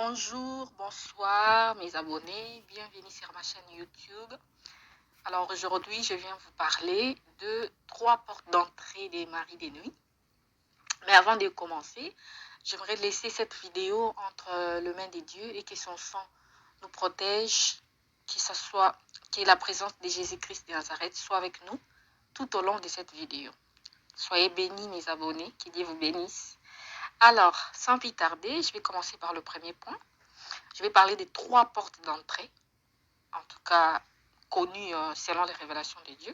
Bonjour, bonsoir mes abonnés, bienvenue sur ma chaîne YouTube. Alors aujourd'hui, je viens vous parler de 3 portes d'entrée des maris des nuits. Mais avant de commencer, j'aimerais laisser cette vidéo entre les mains de Dieu et que son sang nous protège, que la présence de Jésus-Christ de Nazareth soit avec nous tout au long de cette vidéo. Soyez bénis mes abonnés, que Dieu vous bénisse. Alors, sans plus tarder, je vais commencer par le premier point. Je vais parler des 3 portes d'entrée, en tout cas connues selon les révélations de Dieu.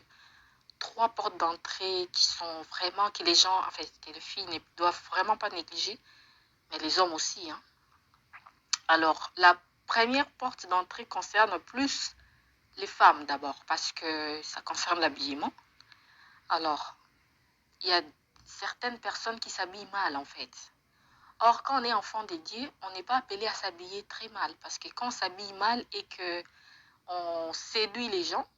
3 portes d'entrée qui sont vraiment, que les gens, en fait, que les filles ne doivent vraiment pas négliger, mais les hommes aussi. Alors, la première porte d'entrée concerne plus les femmes d'abord, parce que ça concerne l'habillement. Alors, il y a certaines personnes qui s'habillent mal, en fait. Or, quand on est enfant de Dieu, on n'est pas appelé à s'habiller très mal, parce que quand on s'habille mal et que on séduit les gens,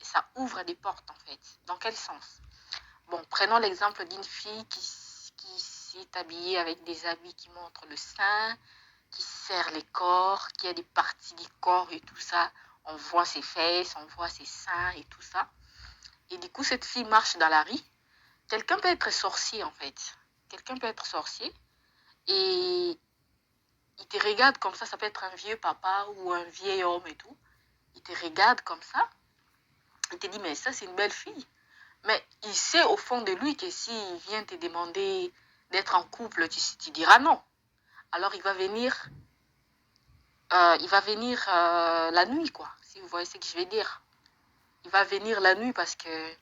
ça ouvre des portes en fait. Dans quel sens? Bon, prenons l'exemple d'une fille qui s'est habillée avec des habits qui montrent le sein, qui serrent les corps, qui a des parties du corps et tout ça. On voit ses fesses, on voit ses seins et tout ça. Et du coup, cette fille marche dans la rue. Quelqu'un peut être sorcier en fait. Quelqu'un peut être sorcier et il te regarde comme ça peut être un vieux papa ou un vieil homme et tout. Il te regarde comme ça. Il te dit, mais ça, c'est une belle fille. Mais il sait au fond de lui que s'il vient te demander d'être en couple, tu diras non. Alors il va venir la nuit, quoi, si vous voyez ce que je veux dire. Il va venir la nuit parce que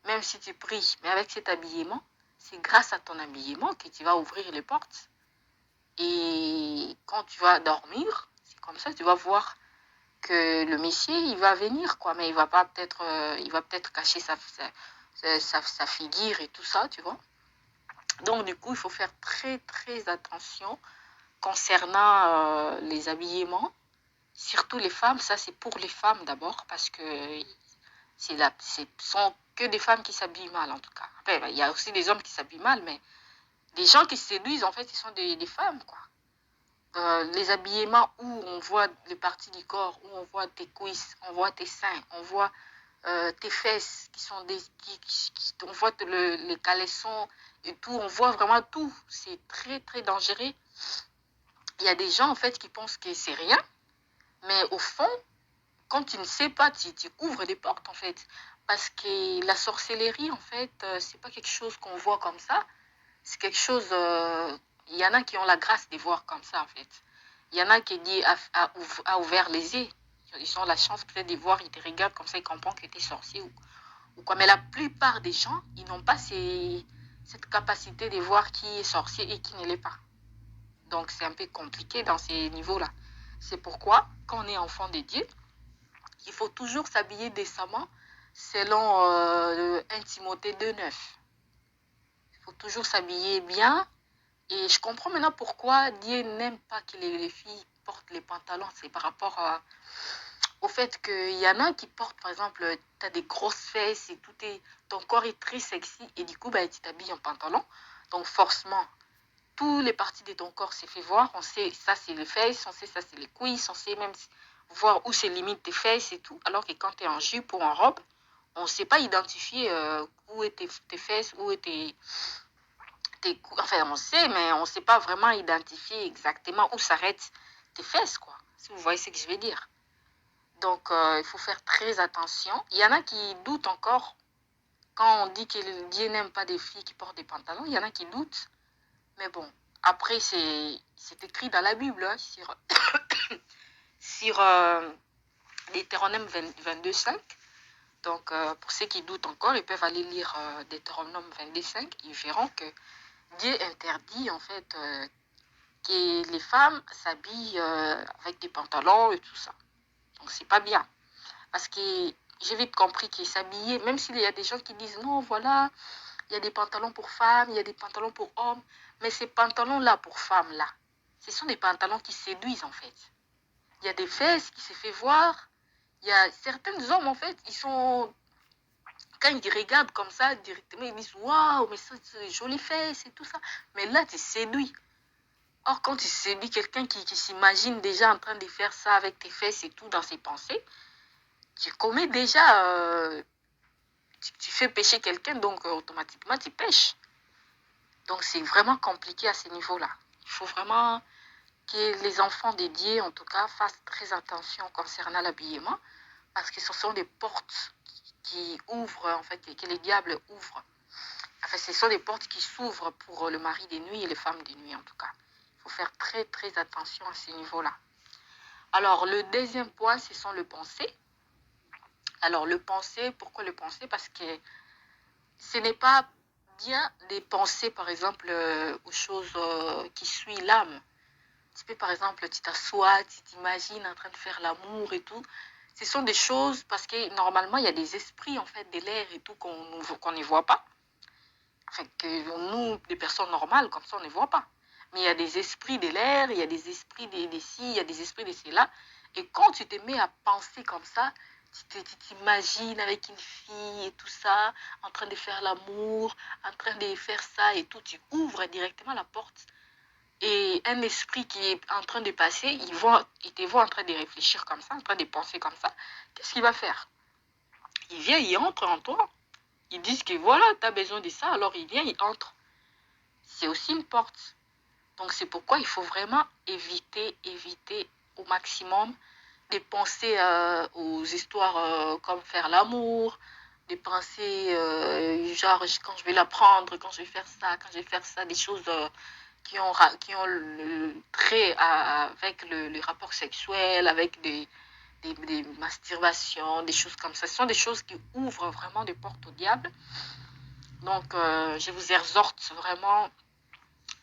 même si tu pries, mais avec cet habillement, c'est grâce à ton habillement que tu vas ouvrir les portes. Et quand tu vas dormir, c'est comme ça, tu vas voir que le Messie, il va venir, quoi, mais il va pas peut-être, il va peut-être cacher sa figure et tout ça, tu vois. Donc, du coup, il faut faire très, très attention concernant les habillements, surtout les femmes. Ça, c'est pour les femmes d'abord, parce que ce sont que des femmes qui s'habillent mal, en tout cas. Après, il y a aussi des hommes qui s'habillent mal, mais les gens qui se séduisent, en fait, ce sont des femmes, quoi. Les habillements où on voit les parties du corps, où on voit tes cuisses, on voit tes seins, on voit tes fesses qui sont on voit les caleçons et tout, on voit vraiment tout. C'est très très dangereux. Il y a des gens en fait qui pensent que c'est rien, mais au fond, quand tu ne sais pas, tu ouvres des portes en fait. Parce que la sorcellerie en fait, c'est pas quelque chose qu'on voit comme ça. C'est quelque chose. Il y en a qui ont la grâce de voir comme ça en fait. Il y en a qui dit a ouvert les yeux. Ils ont la chance peut-être de voir, ils te regardent comme ça, ils comprennent que tu es sorcier ou quoi. Mais la plupart des gens, ils n'ont pas cette capacité de voir qui est sorcier et qui ne l'est pas. Donc c'est un peu compliqué dans ces niveaux-là. C'est pourquoi, quand on est enfant de Dieu, il faut toujours s'habiller décemment selon 1 Timothée 2,9. Il faut toujours s'habiller bien. Et je comprends maintenant pourquoi Dieu n'aime pas que les filles portent les pantalons. C'est par rapport au fait qu'il y en a qui portent, par exemple, tu as des grosses fesses et ton corps est très sexy et du coup, tu t'habilles en pantalon. Donc forcément, toutes les parties de ton corps s'est fait voir. On sait ça c'est les fesses, on sait ça c'est les cuisses, on sait même voir où c'est limite tes fesses et tout. Alors que quand tu es en jupe ou en robe, on ne sait pas identifier où est tes fesses, où est enfin on sait, mais on ne sait pas vraiment identifier exactement où s'arrêtent tes fesses, quoi. Si vous voyez ce que je veux dire. Donc il faut faire très attention. Il y en a qui doutent encore quand on dit que Dieu n'aime pas des filles qui portent des pantalons. Il y en a qui doutent. Mais bon, après, c'est écrit dans la Bible, hein, sur Deutéronome 22,5. Donc, pour ceux qui doutent encore, ils peuvent aller lire Deutéronome 22,5. Ils verront que Dieu interdit, en fait, que les femmes s'habillent avec des pantalons et tout ça. Donc, c'est pas bien. Parce que j'ai vite compris qu'ils s'habillaient, même s'il y a des gens qui disent non, voilà, il y a des pantalons pour femmes, il y a des pantalons pour hommes. Mais ces pantalons-là pour femmes-là, ce sont des pantalons qui séduisent en fait. Il y a des fesses qui se fait voir. Il y a certains hommes en fait, ils sont. Quand ils regardent comme ça, directement, ils disent waouh, mais ça, c'est jolies fesses et tout ça. Mais là, tu séduis. Or, quand tu séduis quelqu'un qui s'imagine déjà en train de faire ça avec tes fesses et tout dans ses pensées, tu commets déjà, tu fais pécher quelqu'un, donc automatiquement tu pêches. Donc c'est vraiment compliqué à ce niveau-là. Il faut vraiment que les enfants dédiés, en tout cas, fassent très attention concernant l'habillement, parce que ce sont des portes qui ouvrent, en fait, que les diables ouvrent. Enfin, ce sont des portes qui s'ouvrent pour le mari des nuits et les femmes des nuits, en tout cas. Il faut faire très, très attention à ce niveau-là. Alors, le deuxième point, ce sont le pensée. Alors, le pensée, pourquoi le pensée? Parce que ce n'est pas bien de penser, par exemple, aux choses qui suivent l'âme. Tu peux, par exemple, tu t'assois, tu t'imagines en train de faire l'amour et tout. Ce sont des choses, parce que normalement, il y a des esprits, en fait, de l'air et tout, qu'on ne voit pas. Enfin, que nous, des personnes normales, comme ça, on ne voit pas. Mais il y a des esprits de l'air, il y a des esprits des ci, il y a des esprits de cela. Et quand tu te mets à penser comme ça, tu t'imagines avec une fille et tout ça, en train de faire l'amour, en train de faire ça et tout, tu ouvres directement la porte. Et un esprit qui est en train de passer, il te voit en train de réfléchir comme ça, en train de penser comme ça. Qu'est-ce qu'il va faire? Il vient, il entre en toi. Ils disent que voilà, tu as besoin de ça, alors il vient, il entre. C'est aussi une porte. Donc c'est pourquoi il faut vraiment éviter au maximum de penser aux histoires comme faire l'amour, de penser genre quand je vais la prendre, quand je vais faire ça, quand je vais faire ça, des choses qui ont le trait avec le rapport sexuel, avec des masturbations, des choses comme ça. Ce sont des choses qui ouvrent vraiment des portes au diable. Donc, je vous exhorte vraiment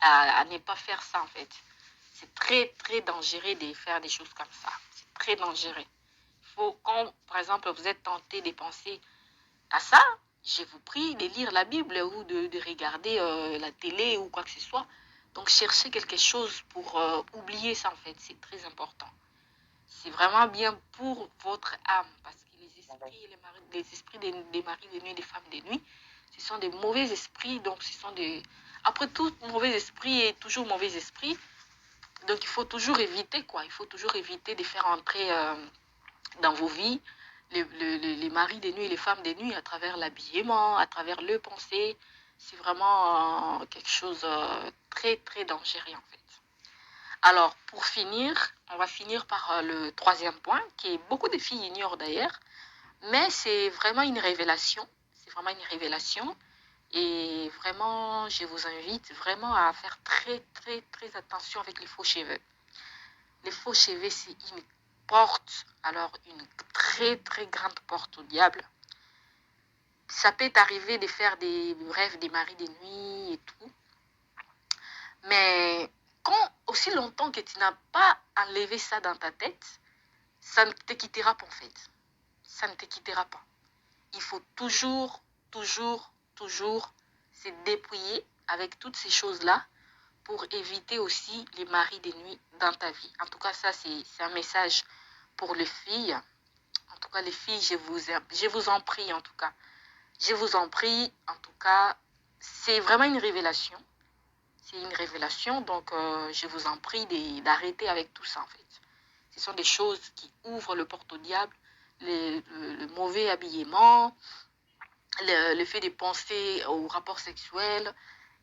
à ne pas faire ça, en fait. C'est très, très dangereux de faire des choses comme ça. C'est très dangereux. Il faut, quand, par exemple, vous êtes tenté de penser à ça, je vous prie de lire la Bible ou de regarder la télé ou quoi que ce soit. Donc, cherchez quelque chose pour oublier ça, en fait. C'est très important. C'est vraiment bien pour votre âme, parce que les esprits des maris de nuit et des femmes de nuit, ce sont des mauvais esprits, donc ce sont des... Après tout, mauvais esprit est toujours mauvais esprit, donc il faut toujours éviter, quoi. Il faut toujours éviter de faire entrer dans vos vies les maris de nuit et les femmes de nuit à travers l'habillement, à travers le pensée. C'est vraiment quelque chose de très, très dangereux, en fait. Alors, pour finir, on va finir par le troisième point, qui beaucoup de filles ignorent d'ailleurs, mais c'est vraiment une révélation. C'est vraiment une révélation. Et vraiment, je vous invite vraiment à faire très, très, très attention avec les faux cheveux. Les faux cheveux, c'est une porte, alors une très, très grande porte au diable. Ça peut t'arriver de faire des rêves des maris de nuit et tout. Mais quand aussi longtemps que tu n'as pas enlevé ça dans ta tête, ça ne te quittera pas en fait. Ça ne te quittera pas. Il faut toujours, toujours, toujours se dépouiller avec toutes ces choses-là pour éviter aussi les maris de nuit dans ta vie. En tout cas, ça, c'est un message pour les filles. En tout cas, les filles, je vous en prie, en tout cas. Je vous en prie, en tout cas, c'est vraiment une révélation. C'est une révélation, donc je vous en prie d'arrêter avec tout ça, en fait. Ce sont des choses qui ouvrent le porte au diable, le mauvais habillement, le fait de penser au rapport sexuel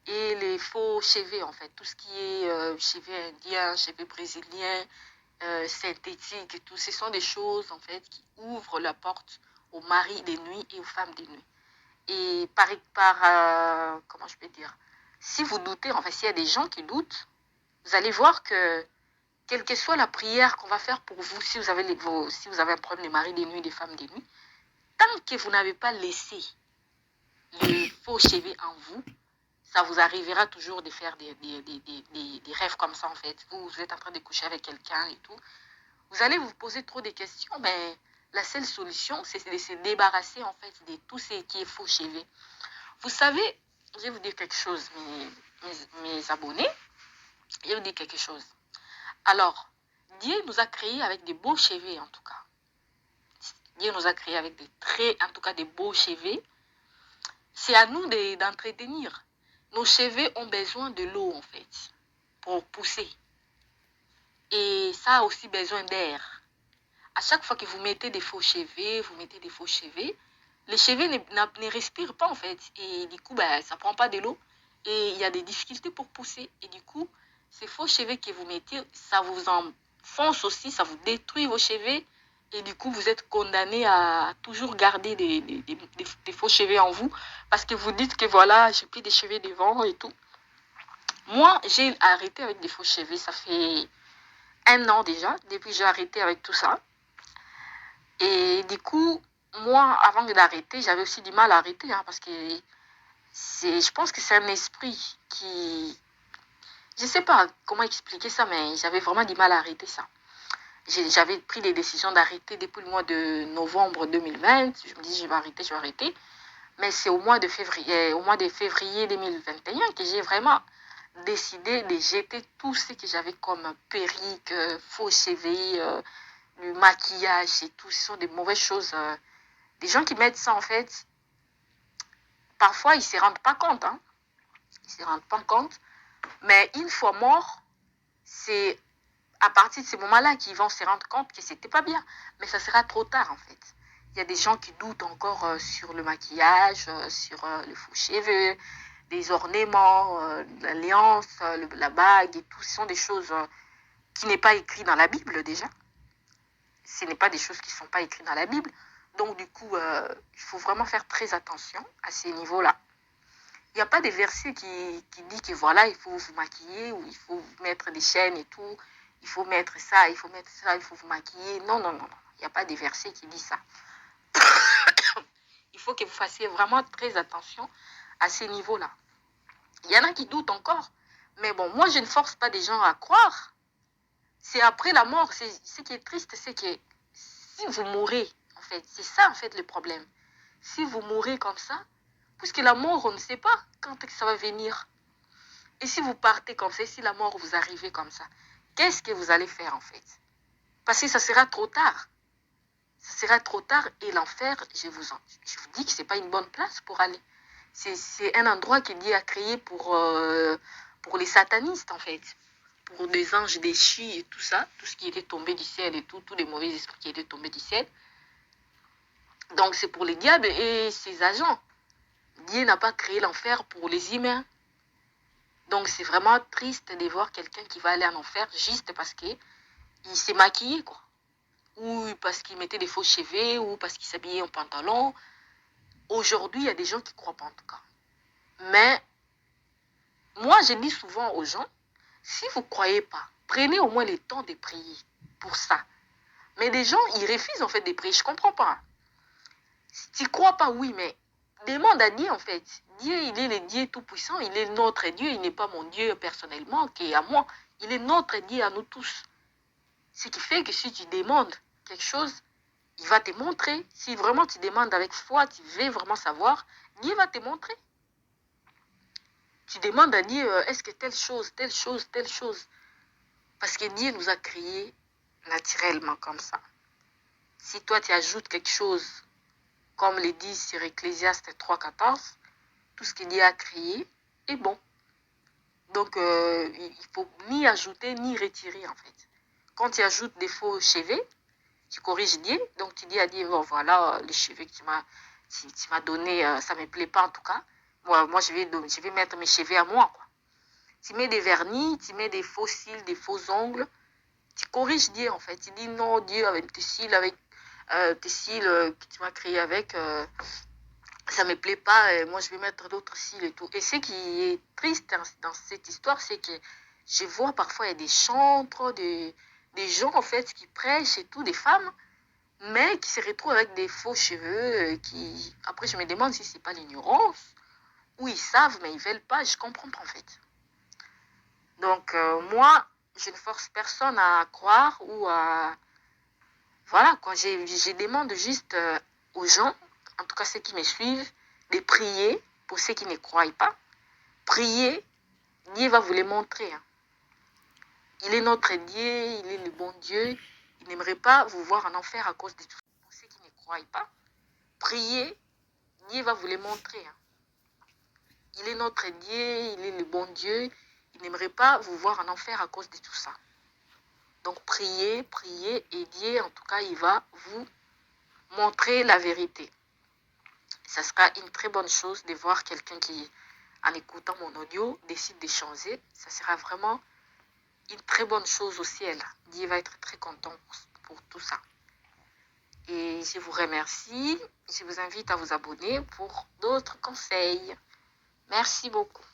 et les faux cheveux, en fait. Tout ce qui est cheveux indiens, cheveux brésiliens, synthétiques et tout, ce sont des choses, en fait, qui ouvrent la porte aux maris des nuits et aux femmes des nuits. Et comment je peux dire, si vous doutez, en fait, s'il y a des gens qui doutent, vous allez voir que quelle que soit la prière qu'on va faire pour vous, si vous avez, si vous avez un problème des maris des nuits, des femmes des nuits, tant que vous n'avez pas laissé les faux cheveux en vous, ça vous arrivera toujours de faire des rêves comme ça, en fait. Vous êtes en train de coucher avec quelqu'un et tout. Vous allez vous poser trop de questions, mais la seule solution, c'est de se débarrasser, en fait, de tout ce qui est faux cheveux. Vous savez, je vais vous dire quelque chose, mes abonnés, je vais vous dire quelque chose. Alors, Dieu nous a créés avec des beaux cheveux, en tout cas. Dieu nous a créés avec des traits, en tout cas des beaux cheveux. C'est à nous d'entretenir. Nos cheveux ont besoin de l'eau, en fait, pour pousser. Et ça a aussi besoin d'air. À chaque fois que vous mettez des faux cheveux, les cheveux ne respirent pas en fait. Et du coup, ça ne prend pas de l'eau. Et il y a des difficultés pour pousser. Et du coup, ces faux cheveux que vous mettez, ça vous enfonce aussi, ça vous détruit vos cheveux. Et du coup, vous êtes condamné à toujours garder des faux cheveux en vous. Parce que vous dites que voilà, j'ai pris des cheveux devant et tout. Moi, j'ai arrêté avec des faux cheveux. Ça fait 1 an déjà, depuis que j'ai arrêté avec tout ça. Et du coup, moi, avant d'arrêter, j'avais aussi du mal à arrêter, parce que je pense que c'est un esprit qui... Je ne sais pas comment expliquer ça, mais j'avais vraiment du mal à arrêter ça. J'avais pris des décisions d'arrêter depuis le mois de novembre 2020. Je me dis, je vais arrêter. Mais c'est au mois de février 2021 que j'ai vraiment décidé de jeter tout ce que j'avais comme perruque, faux cheveux, du maquillage et tout. Ce sont des mauvaises choses. Des gens qui mettent ça, en fait, parfois, ils ne se rendent pas compte. Ils ne se rendent pas compte. Mais une fois mort, c'est à partir de ce moment-là qu'ils vont se rendre compte que c'était pas bien. Mais ça sera trop tard, en fait. Il y a des gens qui doutent encore sur le maquillage, sur le faux cheveux, les ornements, l'alliance, la bague et tout. Ce sont des choses qui n'est pas écrites dans la Bible déjà. Ce n'est pas des choses qui ne sont pas écrites dans la Bible. Donc, du coup, il faut vraiment faire très attention à ces niveaux-là. Il n'y a pas des versets qui disent que voilà, il faut vous maquiller ou il faut mettre des chaînes et tout. Il faut mettre ça, il faut vous maquiller. Non. Il n'y a pas des versets qui disent ça. Il faut que vous fassiez vraiment très attention à ces niveaux-là. Il y en a qui doutent encore. Mais bon, moi, je ne force pas des gens à croire. C'est après la mort. Ce qui est triste, c'est que si vous mourrez, en fait, c'est ça, en fait, le problème. Si vous mourrez comme ça, puisque la mort, on ne sait pas quand ça va venir. Et si vous partez comme ça, si la mort vous arrive comme ça, qu'est-ce que vous allez faire, en fait? Parce que ça sera trop tard. Ça sera trop tard et l'enfer, je vous dis que ce n'est pas une bonne place pour aller. C'est un endroit que Dieu a créé pour les satanistes, en fait. Pour des anges déchus et tout ça, tout ce qui était tombé du ciel et tout, tous les mauvais esprits qui étaient tombés du ciel. Donc c'est pour les diables et ses agents. Dieu n'a pas créé l'enfer pour les humains. Donc c'est vraiment triste de voir quelqu'un qui va aller en enfer juste parce qu'il s'est maquillé, quoi. Ou parce qu'il mettait des faux cheveux, ou parce qu'il s'habillait en pantalon. Aujourd'hui, il y a des gens qui croient pas en tout cas. Mais moi, je dis souvent aux gens, si vous ne croyez pas, prenez au moins le temps de prier pour ça. Mais les gens, ils refusent en fait de prier. Je ne comprends pas. Si tu ne crois pas, oui, mais demande à Dieu en fait. Dieu, il est le Dieu tout-puissant. Il est notre Dieu. Il n'est pas mon Dieu personnellement, qui est à moi. Il est notre Dieu à nous tous. Ce qui fait que si tu demandes quelque chose, il va te montrer. Si vraiment tu demandes avec foi, tu veux vraiment savoir, Dieu va te montrer. Tu demandes à Dieu, est-ce que telle chose. Parce que Dieu nous a créés naturellement comme ça. Si toi tu ajoutes quelque chose, comme le dit sur Ecclésiaste 3,14, tout ce que Dieu a créé est bon. Donc il ne faut ni ajouter ni retirer en fait. Quand tu ajoutes des faux cheveux, tu corriges Dieu, donc tu dis à Dieu, bon voilà, les cheveux que tu m'as donné, ça ne me plaît pas en tout cas. Moi je vais mettre mes cheveux à moi, quoi. Tu mets des vernis, tu mets des faux cils, des faux ongles, tu corriges Dieu en fait. Tu dis non, Dieu, avec tes cils, que tu m'as créé avec, ça ne me plaît pas, moi je vais mettre d'autres cils et tout. Et ce qui est triste dans cette histoire, c'est que je vois parfois il y a des chantres, des gens en fait qui prêchent et tout, des femmes, mais qui se retrouvent avec des faux cheveux, après je me demande si c'est pas l'ignorance, ou ils savent mais ils veulent pas, je comprends pas en fait. Donc moi, je ne force personne à croire ou à... Voilà, quoi, je demande juste aux gens, en tout cas ceux qui me suivent, de prier pour ceux qui ne croient pas. Priez, Dieu va vous les montrer. Il est notre Dieu, il est le bon Dieu. Il n'aimerait pas vous voir en enfer à cause de tout ça. Pour ceux qui ne croient pas, priez, Dieu va vous les montrer. Il est notre Dieu, il est le bon Dieu. Il n'aimerait pas vous voir en enfer à cause de tout ça. Donc priez, priez, et Dieu, en tout cas, il va vous montrer la vérité. Ça sera une très bonne chose de voir quelqu'un qui, en écoutant mon audio, décide de changer. Ça sera vraiment une très bonne chose au ciel. Dieu va être très content pour tout ça. Et je vous remercie. Je vous invite à vous abonner pour d'autres conseils. Merci beaucoup.